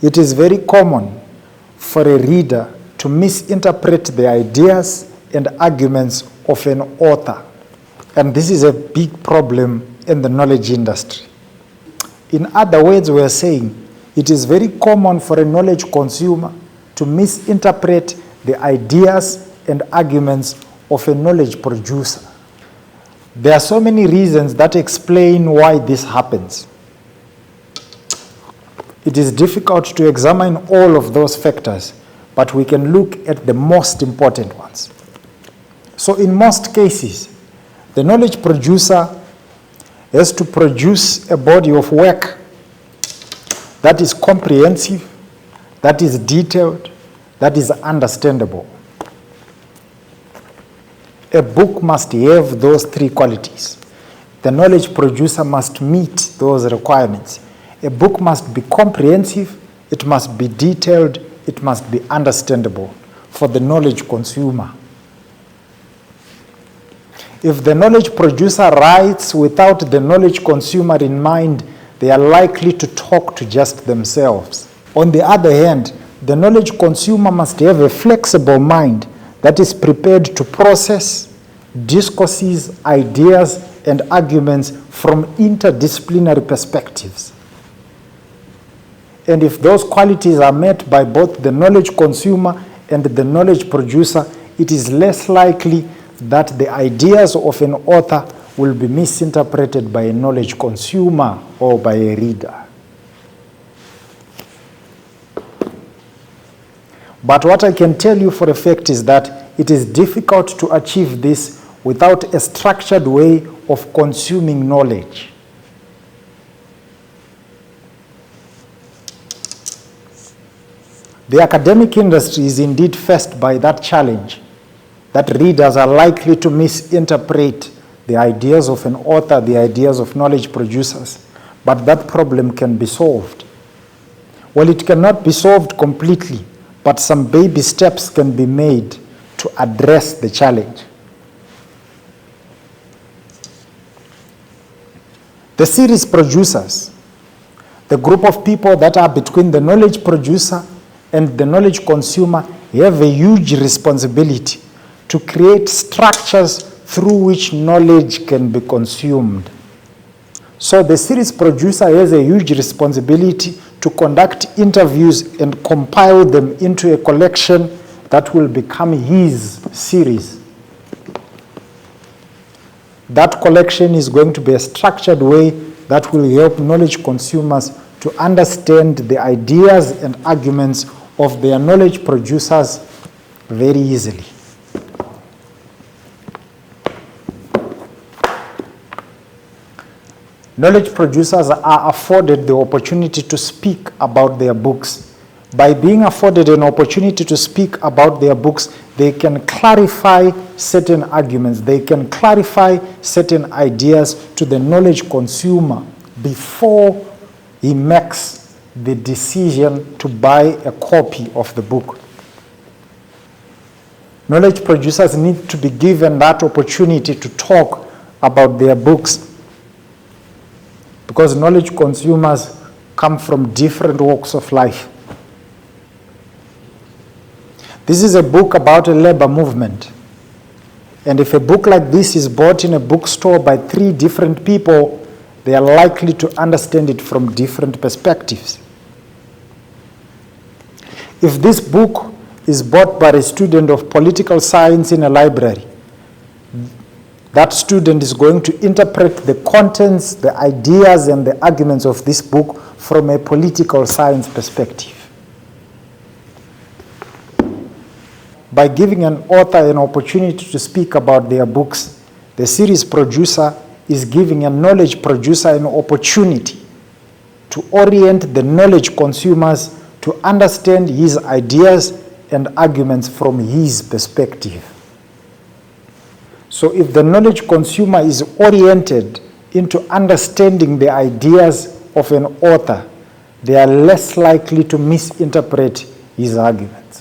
it is very common for a reader to misinterpret the ideas and arguments of an author. And this is a big problem in the knowledge industry. In other words, we are saying it is very common for a knowledge consumer to misinterpret the ideas and arguments of a knowledge producer. There are so many reasons that explain why this happens. It is difficult to examine all of those factors, but we can look at the most important ones. So in most cases, the knowledge producer has to produce a body of work that is comprehensive, that is detailed, that is understandable. A book must have those three qualities. The knowledge producer must meet those requirements. A book must be comprehensive, it must be detailed, it must be understandable for the knowledge consumer. If the knowledge producer writes without the knowledge consumer in mind, they are likely to talk to just themselves. On the other hand, the knowledge consumer must have a flexible mind that is prepared to process discourses, ideas, and arguments from interdisciplinary perspectives. And if those qualities are met by both the knowledge consumer and the knowledge producer, it is less likely that the ideas of an author will be misinterpreted by a knowledge consumer or by a reader. But what I can tell you for a fact is that it is difficult to achieve this without a structured way of consuming knowledge. The academic industry is indeed faced by that challenge, that readers are likely to misinterpret the ideas of an author, the ideas of knowledge producers, but that problem can be solved. Well, it cannot be solved completely, but some baby steps can be made to address the challenge. The series producers, the group of people that are between the knowledge producer and the knowledge consumer, have a huge responsibility to create structures through which knowledge can be consumed. So the series producer has a huge responsibility to conduct interviews and compile them into a collection that will become his series. That collection is going to be a structured way that will help knowledge consumers to understand the ideas and arguments of their knowledge producers very easily. Knowledge producers are afforded the opportunity to speak about their books. By being afforded an opportunity to speak about their books, they can clarify certain arguments, they can clarify certain ideas to the knowledge consumer before he makes the decision to buy a copy of the book. Knowledge producers need to be given that opportunity to talk about their books, because knowledge consumers come from different walks of life. This is a book about a labor movement. And if a book like this is bought in a bookstore by 3 different people, they are likely to understand it from different perspectives. If this book is bought by a student of political science in a library, that student is going to interpret the contents, the ideas, and the arguments of this book from a political science perspective. By giving an author an opportunity to speak about their books, the series producer is giving a knowledge producer an opportunity to orient the knowledge consumers to understand his ideas and arguments from his perspective. So if the knowledge consumer is oriented into understanding the ideas of an author, they are less likely to misinterpret his arguments.